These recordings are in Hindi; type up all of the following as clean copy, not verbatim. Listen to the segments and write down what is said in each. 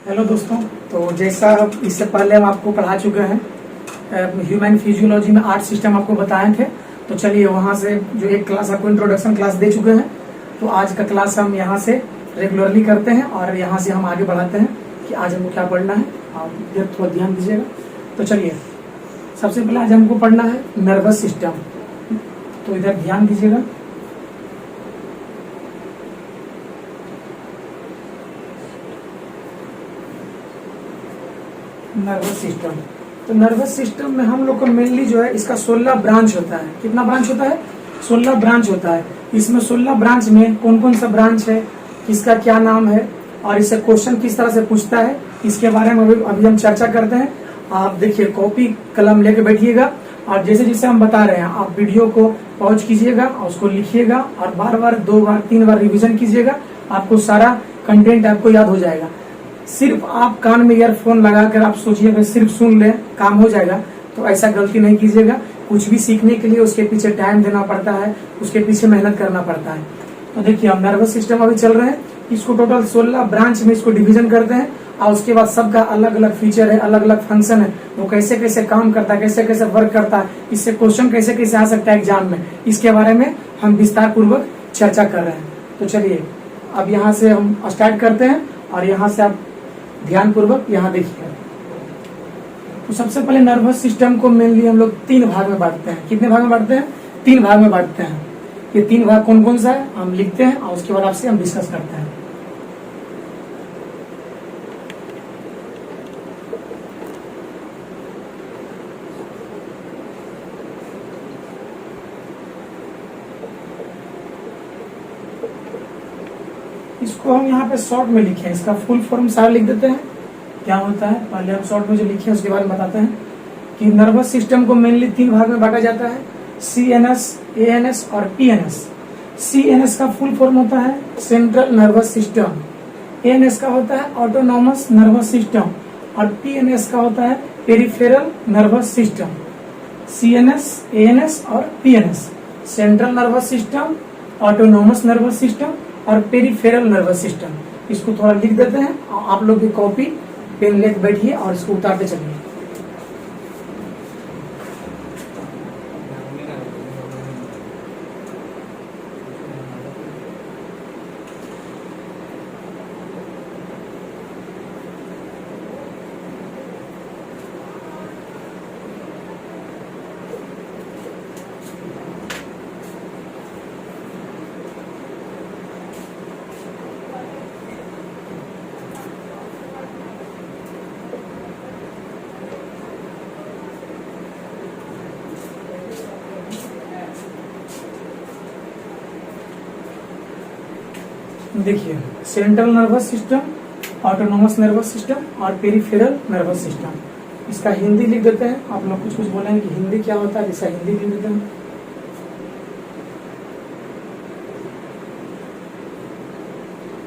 हेलो दोस्तों। तो जैसा इससे पहले हम आपको पढ़ा चुके हैं, ह्यूमन फिजियोलॉजी में 8 सिस्टम आपको बताए थे। तो चलिए वहाँ से जो एक क्लास आपको इंट्रोडक्शन क्लास दे चुके हैं, तो आज का क्लास हम यहाँ से रेगुलरली करते हैं और यहाँ से हम आगे बढ़ाते हैं कि आज हमको क्या पढ़ना है। आप इधर थोड़ा ध्यान दीजिएगा। तो चलिए सबसे पहले आज हमको पढ़ना है नर्वस सिस्टम। तो इधर ध्यान दीजिएगा। नर्वस सिस्टम, तो नर्वस सिस्टम में हम लोग को मेनली जो है इसका 16 ब्रांच होता है। कितना ब्रांच होता है? 16 ब्रांच होता है। इसमें 16 ब्रांच में कौन कौन सा ब्रांच है, किसका क्या नाम है और इससे क्वेश्चन किस तरह से पूछता है, इसके बारे में अभी हम चर्चा करते हैं। आप देखिए, कॉपी कलम लेके बैठिएगा और जैसे जैसे हम बता रहे हैं आप वीडियो को पॉज कीजिएगा और उसको लिखिएगा और बार बार 2 बार 3 बार रिविजन कीजिएगा। आपको सारा कंटेंट आपको याद हो जाएगा। सिर्फ आप कान में ईयरफोन लगाकर आप सोचिए सिर्फ सुन ले काम हो जाएगा, तो ऐसा गलती नहीं कीजिएगा। कुछ भी सीखने के लिए उसके पीछे टाइम देना पड़ता है, उसके पीछे मेहनत करना पड़ता है। तो देखिए हम नर्वस सिस्टम अभी चल रहे हैं। इसको टोटल 16 ब्रांच में इसको डिवीजन करते हैं और उसके बाद सबका अलग अलग फीचर है, अलग अलग फंक्शन है, वो कैसे कैसे काम करता है, कैसे कैसे वर्क करता है, इससे क्वेश्चन कैसे कैसे आ सकता है एग्जाम में, इसके बारे में हम विस्तार पूर्वक चर्चा कर रहे हैं। तो चलिए अब यहाँ से हम स्टार्ट करते हैं और यहाँ से आप ध्यान पूर्वक यहाँ देखिए। तो सबसे पहले नर्वस सिस्टम को मेनली हम लोग 3 भाग में बांटते हैं। कितने भाग में बांटते हैं? 3 भाग में बांटते हैं। ये 3 भाग कौन कौन सा है हम लिखते हैं और उसके बाद आपसे हम डिस्कस करते हैं। इसको हम यहाँ पे शॉर्ट में लिखे हैं, इसका फुल फॉर्म सारा लिख देते हैं। क्या होता है पहले हम शॉर्ट में जो लिखे हैं उसके बारे में बताते हैं कि नर्वस सिस्टम को मेनली 3 भाग में बांटा जाता है, CNS, ANS और PNS। CNS का फुल फॉर्म होता है सेंट्रल नर्वस सिस्टम, ANS का होता है ऑटोनॉमस नर्वस सिस्टम और PNS का होता है peripheral nervous system. CNS, ANS और PNS central nervous system, autonomous nervous system और पेरिफेरल नर्वस सिस्टम। इसको थोड़ा लिख देते हैं और आप लोग भी कॉपी पेन लेके बैठिए और इसको उतारते चलिए। देखिए central nervous system, autonomous nervous system और पेरिफेरल नर्वस सिस्टम। इसका हिंदी लिख देते हैं। आप लोग कुछ कुछ बोलेंगे कि हिंदी क्या होता है, इसका हिंदी लिख देते हैं।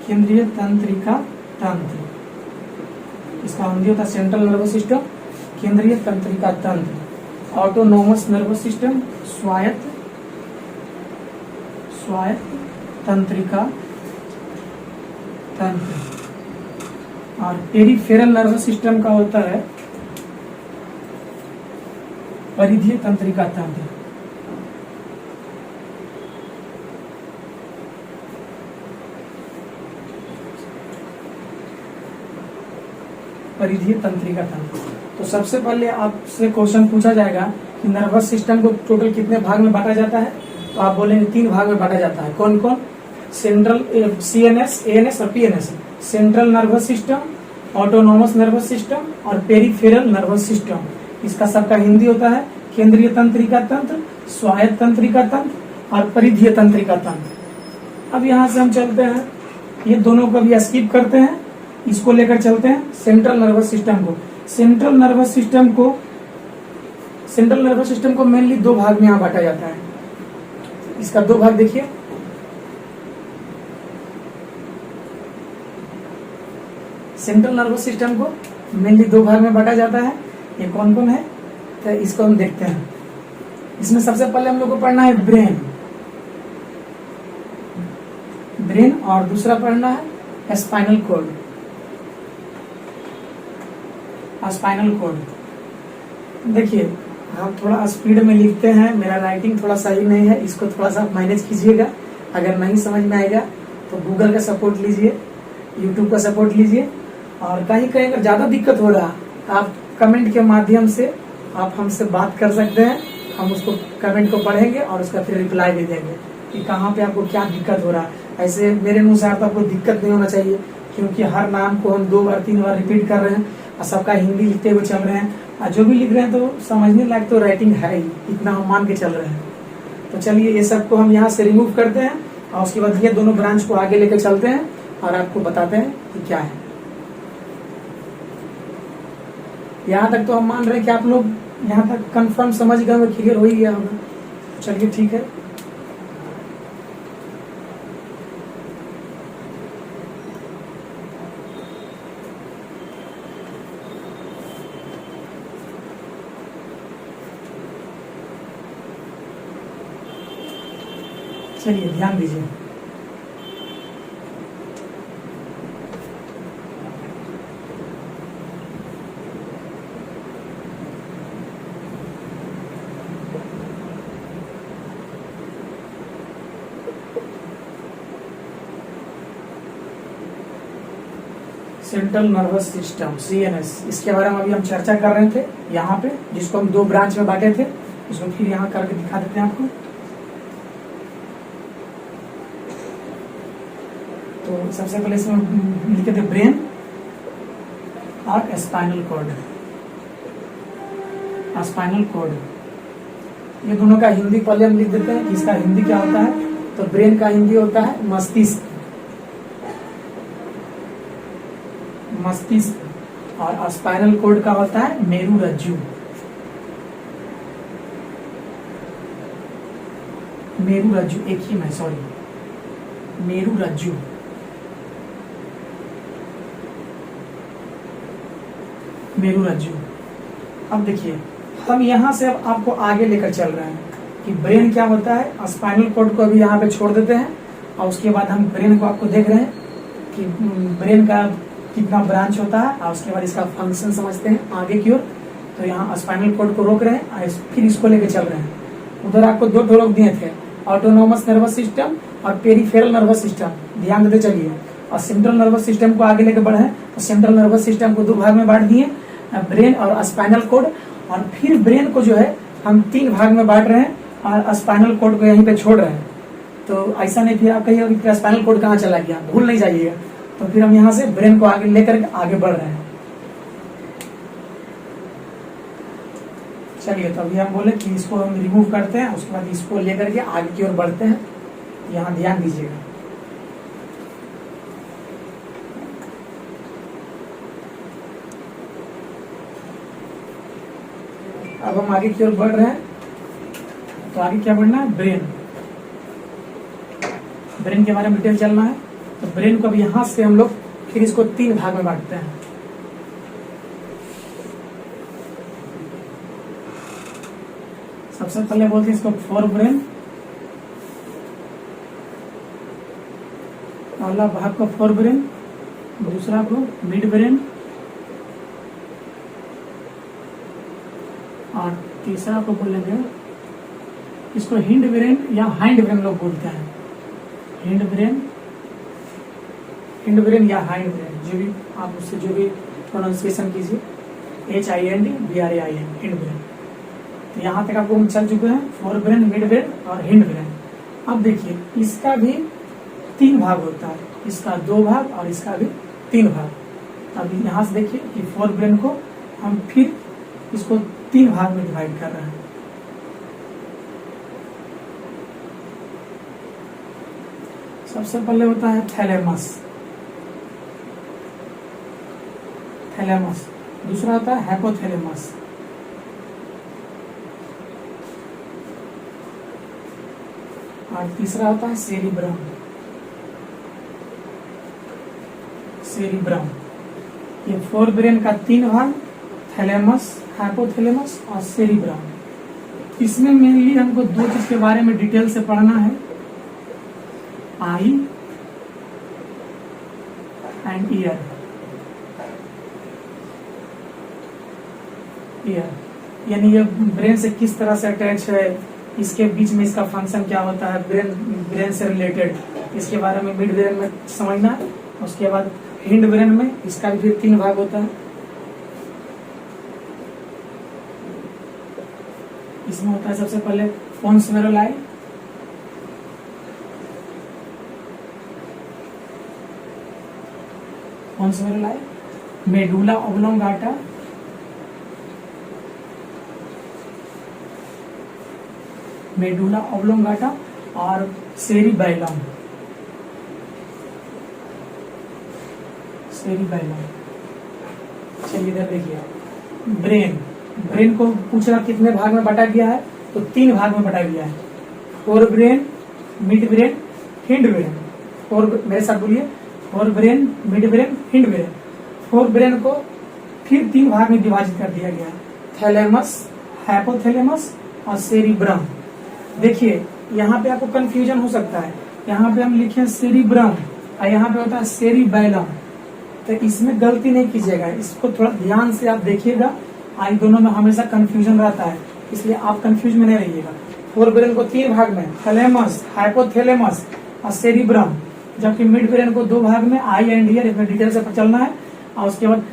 केंद्रीय तंत्रिका तंत्र, इसका हिंदी होता है सेंट्रल नर्वस सिस्टम, केंद्रीय तंत्रिका तंत्र। ऑटोनॉमस नर्वस सिस्टम स्वायत्त तंत्रिका तंत्र और पेरिफेरल नर्वस सिस्टम का होता है परिधीय तंत्रिका तंत्र। परिधीय तंत्रिका तंत्र। तो सबसे पहले आपसे क्वेश्चन पूछा जाएगा कि नर्वस सिस्टम को टोटल कितने भाग में बांटा जाता है, तो आप बोलेंगे 3 भाग में बांटा जाता है। कौन कौन? सेंट्रल CNS, ANS और PNS। Central nervous system, autonomous nervous system और पेरिफेरल नर्वस सिस्टम। इसका सबका हिंदी होता है केंद्रीय तंत्रिका तंत्र, स्वायत्त तंत्रिका तंत्र और परिधीय तंत्रिका तंत्र। अब यहाँ से हम चलते हैं, ये दोनों को भी स्किप करते हैं, इसको लेकर चलते हैं सेंट्रल नर्वस सिस्टम को। सेंट्रल नर्वस सिस्टम को मेनली 2 भाग में यहाँ बांटा जाता है। इसका 2 भाग देखिए। सेंट्रल नर्वस सिस्टम को मेनली 2 भाग में बांटा जाता है। ये कौन कौन है, तो इसको हम देखते हैं। इसमें सबसे पहले हम लोग को पढ़ना है ब्रेन, ब्रेन और दूसरा पढ़ना है स्पाइनल कॉर्ड। Spinal cord. देखिए हम थोड़ा स्पीड में लिखते हैं, मेरा राइटिंग थोड़ा सही नहीं है, इसको थोड़ा सा मैनेज कीजिएगा। अगर नहीं समझ में आएगा तो गूगल का सपोर्ट लीजिए, यूट्यूब का सपोर्ट लीजिए, और कहीं कहीं अगर ज़्यादा दिक्कत हो रहा तो आप कमेंट के माध्यम से आप हमसे बात कर सकते हैं। हम उसको कमेंट को पढ़ेंगे और उसका फिर रिप्लाई भी देंगे कि कहाँ पे आपको क्या दिक्कत हो रहा है। ऐसे मेरे अनुसार तो आपको दिक्कत नहीं होना चाहिए, क्योंकि हर नाम को हम 2 बार 3 बार रिपीट कर रहे हैं और सबका हिंदी लिखते हुए चल रहे हैं, और जो भी लिख रहे हैं तो समझने लायक तो राइटिंग है ही, इतना हम मान के चल रहे हैं। तो चलिए ये सब को हम यहाँ से रिमूव करते हैं और उसके बाद ये दोनों ब्रांच को आगे लेकर चलते हैं और आपको बताते हैं कि क्या है। यहाँ तक तो हम मान रहे हैं कि आप लोग यहाँ तक कंफर्म समझ गए होंगे, क्लियर हो ही गया होगा। चलिए ठीक है। चलिए ध्यान दीजिए। सेंट्रल नर्वस सिस्टम CNS, इसके बारे में अभी हम चर्चा कर रहे थे यहाँ पे, जिसको हम 2 ब्रांच में बांटे थे। इसको फिर यहाँ करके दिखा देते हैं आपको। तो सबसे पहले इसमें लिखे थे ब्रेन और स्पाइनल कॉर्ड। स्पाइनल कॉर्ड, ये दोनों का हिंदी पहले हम लिख देते हैं कि इसका हिंदी क्या होता है। तो ब्रेन का हिंदी होता है मस्तिष्क, मस्तिष्क, और स्पाइनल कॉर्ड का होता है मेरुरज्जु। मेरुरज्जु एक ही में, सॉरी, मेरुरज्जु। मेरुरज्जु। अब देखिए हम यहाँ से अब आपको आगे लेकर चल रहे हैं कि ब्रेन क्या होता है। स्पाइनल कॉर्ड को अभी यहाँ पे छोड़ देते हैं और उसके बाद हम ब्रेन को आपको देख रहे हैं कि ब्रेन का कितना ब्रांच होता है, और उसके बाद इसका फंक्शन समझते हैं आगे की ओर। तो यहाँ स्पाइनल कॉर्ड को रोक रहे हैं और फिर इसको लेकर चल रहे हैं। उधर आपको 2 ढोलक दिए थे, ऑटोनोमस नर्वस सिस्टम और पेरिफेरल नर्वस सिस्टम, ध्यान देते चलिए। और सेंट्रल नर्वस सिस्टम को आगे लेकर बढ़े तो सेंट्रल नर्वस सिस्टम को 2 भाग में बांट दिए, ब्रेन और स्पाइनल कॉर्ड। और फिर ब्रेन को जो है हम 3 भाग में बांट रहे हैं और स्पाइनल कॉर्ड को यहीं पे छोड़ रहे हैं। तो ऐसा नहीं फिर आप कहिएगा कि स्पाइनल कॉर्ड कहाँ चला गया, भूल नहीं जाइएगा। तो फिर हम यहाँ से ब्रेन को आगे लेकर आगे बढ़ रहे हैं। चलिए तो अभी हम बोले कि इसको हम रिमूव करते हैं, उसके बाद इसको लेकर के आगे की ओर बढ़ते हैं। यहाँ ध्यान दीजिएगा। अब हम आगे की ओर बढ़ रहे हैं। तो आगे क्या बढ़ना है, ब्रेन। ब्रेन के बारे में डिटेल चलना है। तो ब्रेन को अब यहां से हम लोग फिर इसको 3 भाग में बांटते हैं। सबसे पहले बोलते हैं इसको फोर ब्रेन, पहला भाग को फोर ब्रेन, दूसरा को मिड ब्रेन, और तीसरा को बोलेंगे इसको हिंड ब्रेन या हाइंड ब्रेन लोग बोलते हैं। हिंड ब्रेन, हिंड ब्रेन या हाइंड ब्रेन, जो भी आप उससे जो भी प्रोनाउंसिएशन कीजिए, HINDBRAIN, हिंड ब्रेन। तो यहाँ तक आपको हम चल चुके हैं, फोर ब्रेन, मिड ब्रेन और हिंड ब्रेन। अब देखिए इसका भी 3 भाग होता है, इसका 2 भाग और इसका भी 3 भाग। अब यहाँ से देखिए कि फोर ब्रेन को हम फिर इसको 3 भाग में डिवाइड कर रहे हैं। सबसे पहले होता है थैलेमस, थैलेमस। दूसरा होता है हाइपोथैलेमस, और तीसरा होता है सेरिब्रम, सेरिब्रम। ये फोर ब्रेन का 3 भाग, थैलेमस, हाइपोथैलेमस और सेरिब्रम। इसमें मेनली हमको 2 चीज के बारे में डिटेल से पढ़ना है, आई एंड ईयर। ईयर, यानी ये ब्रेन से किस तरह से अटैच है, इसके बीच में इसका फंक्शन क्या होता है, ब्रेन से रिलेटेड, इसके बारे में मिड ब्रेन में समझना है। उसके बाद हिंड ब्रेन में इसका भी फिर 3 भाग होता है। इसमें होता है सबसे पहले पोन्स मेरुलाई, मेडुला ऑब्लोंगाटा, मेडुला ऑब्लोंगाटा और सेरिबैलम। चलिए इधर देखिए, ब्रेन को पूछना कितने भाग में बांटा गया है, तो 3 भाग में बांटा गया है, fore brain, mid brain, hind brain. मेरे साथ बोलिए, fore brain, mid brain, hind brain. Fore brain को फिर 3 भाग में विभाजित कर दिया गया है, थैलेमस, हाइपोथैलेमस और सेरिब्रम। देखिए यहाँ पे आपको कंफ्यूजन हो सकता है, यहाँ पे हम लिखे सेरिब्रम और यहाँ पे होता है सेरिबैलम, तो इसमें गलती नहीं कीजिएगा, इसको थोड़ा ध्यान से आप देखिएगा। इन दोनों में हमेशा कंफ्यूजन रहता है, इसलिए आप कंफ्यूज में नहीं रहिएगा। फोर ब्रेन को 3 भाग में, थैलेमस, हाइपोथैलेमस और सेरिब्रम, जबकि मिड ब्रेन को 2 भाग में, आई एंड ईयर, इसमें डिटेल से चलना है। और उसके बाद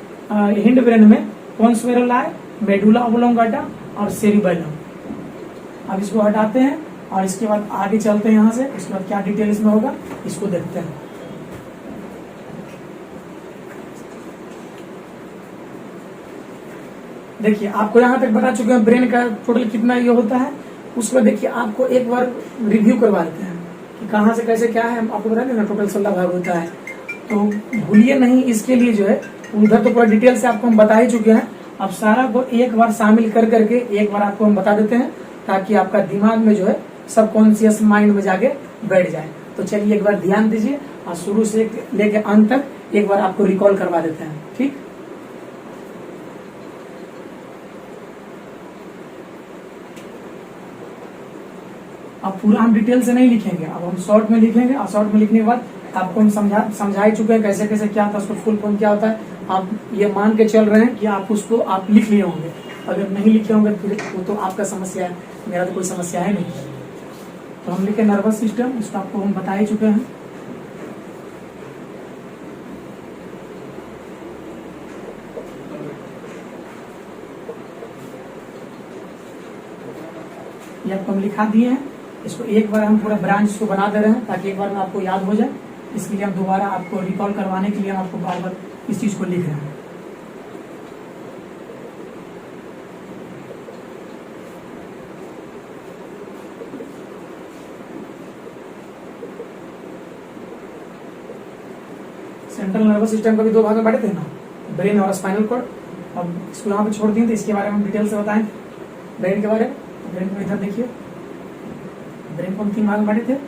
हिंड ब्रेन में पोन्स मेरुलाई, मेडुला ऑब्लोंगाटा और सेरिबैलम। अब इसको हटाते हैं और इसके बाद आगे चलते हैं यहाँ से, इसके बाद क्या डिटेल इसमें होगा इसको देखते हैं। देखिए आपको यहाँ तक बता चुके हैं ब्रेन का टोटल कितना ये होता है। उसके बाद देखिए आपको एक बार रिव्यू करवा देते हैं कि कहाँ से कैसे क्या है। हम आपको बता दें ना, टोटल 16 भाग होता है, तो भूलिए नहीं। इसके लिए जो है उधर तो पूरा डिटेल से आपको हम बता ही चुके हैं, अब सारा को एक बार शामिल कर करके एक बार आपको हम बता देते हैं, ताकि आपका दिमाग में जो है सबकॉन्शियस माइंड में जाके बैठ जाए। तो चलिए एक बार ध्यान दीजिए और शुरू से लेके अंत तक एक बार आपको रिकॉल करवा देते हैं, ठीक। अब पूरा हम डिटेल से नहीं लिखेंगे, अब हम शॉर्ट में लिखेंगे और शॉर्ट में लिखने के बाद आपको हम समझा ही चुके हैं कैसे कैसे क्या होता है, उसको फुल फॉर्म क्या होता है। आप ये मान के चल रहे हैं कि आप उसको आप लिख लिए होंगे, अगर नहीं लिखे होंगे फिर वो तो आपका समस्या है, मेरा तो कोई समस्या है नहीं। तो हम लिखे नर्वस सिस्टम, उसको आपको हम बता ही चुके हैं। ये आपको हम लिखा दिए हैं, इसको एक बार हम पूरा ब्रांच को बना दे रहे हैं ताकि एक बार में आपको याद हो जाए। इसके लिए हम दोबारा आपको रिकॉल करवाने के लिए हम आपको बार बार इस चीज को लिख रहे हैं। सेंट्रल नर्वस सिस्टम को भी 2 भाग में बांटे थे ना, ब्रेन और स्पाइनल कॉर्ड। अब इसको यहाँ पे छोड़ दिए, तो इसके बारे में हम डिटेल से बताएं ब्रेन के बारे में। ब्रेन को इधर देखिए, ब्रेन को हम 3 भाग में बांटे थे।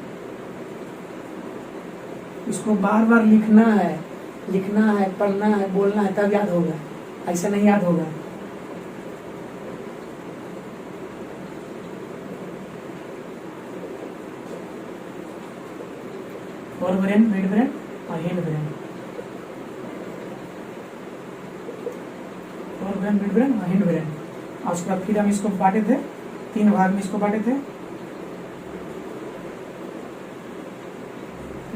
इसको बार बार लिखना है, पढ़ना है, बोलना है, तब याद होगा, ऐसा नहीं याद होगा। फोर ब्रेन, मिड ब्रेन और hind brain, fore brain, mid brain और हिंड ब्रेन। और उसके बाद फिर हम इसको बांटे थे 3 भाग में, इसको बांटे थे,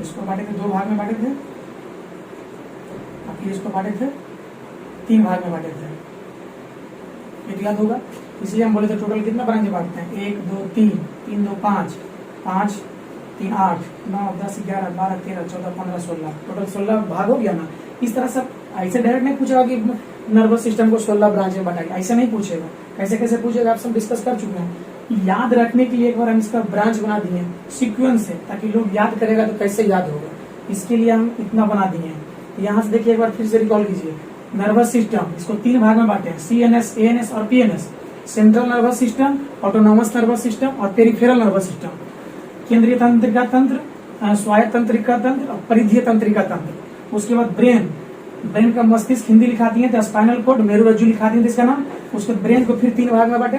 इसको बांटे थे 2 भाग में बांटे थे, और फिर इसको बांटे थे 3 भाग में बांटे थे। एक याद होगा, इसलिए हम बोले थे टोटल कितना ब्रांच बांटते हैं, 1 2 3, 3 2 5, 5 3 8 9 10 11 12 13 14 15 16, टोटल 16 भाग हो गया ना। इस तरह से ऐसे डायरेक्ट नहीं पूछेगा कि नर्वस सिस्टम को 16 ब्रांच में बांटा गया, ऐसे नहीं पूछेगा। कैसे कैसे पूछेगा आप सब डिस्कस कर चुके हैं। याद रखने के लिए एक बार हम इसका ब्रांच बना दिए सीक्वेंस से, ताकि लोग याद करेगा तो कैसे याद होगा, इसके लिए हम इतना बना दिए हैं। यहाँ से देखिए एक बार फिर से रिकॉल कीजिए। नर्वस सिस्टम इसको 3 भाग में बांटे हैं, CNS, ANS और PNS। Central nervous system, autonomous nervous system और पेरिफेरल नर्वस सिस्टम। केंद्रीय तंत्रिका तंत्र, स्वायत्त तंत्रिका तंत्र और परिधीय तंत्रिका तंत्र। उसके बाद ब्रेन का मस्तिष्क हिंदी लिखा दिए थे, स्पाइनल कॉर्ड मेरुरज्जु लिखा दिए थे इसका नाम। उसके ब्रेन को फिर 3 भाग में बांटे,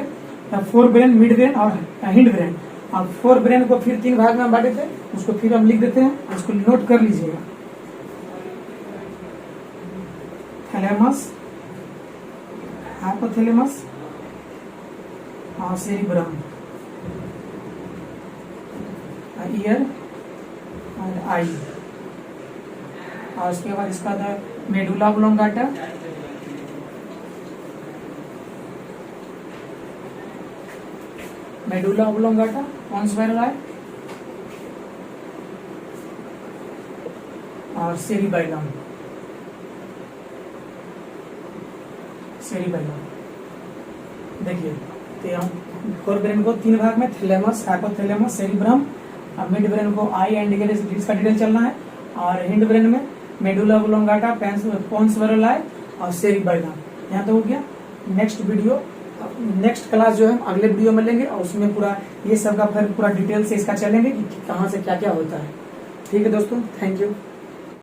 फोर ब्रेन, मिड ब्रेन और हिंड ब्रेन। अब फोर ब्रेन को फिर 3 भाग में बांटे थे, उसको फिर हम लिख देते हैं, उसको नोट कर लीजिएगा। थैलेमस, हाइपोथैलेमस सेरिब्रम, ईयर और आई, और उसके बाद इसका था मेडुला ऑब्लोंगाटा, मेडुला ऑब्लोंगाटा, पोन्स वेरलाई और सेरिबैलम, सेरिबैलम। देखिए तो हम फोर ब्रेन को 3 भाग में, थैलेमस, हाइपोथैलेमस, सेरिब्रम, और मिड ब्रेन को आई एंड इसका डिटेल चलना है, और हिंड ब्रेन में मेडुला ऑब्लोंगाटा, पोन्स वेरलाई और सेरिबैलम। यहाँ तो हो गया। नेक्स्ट वीडियो, नेक्स्ट क्लास जो है अगले वीडियो में लेंगे, और उसमें पूरा ये सब का फिर पूरा डिटेल से इसका चलेंगे कि कहाँ से क्या क्या होता है। ठीक है दोस्तों, थैंक यू।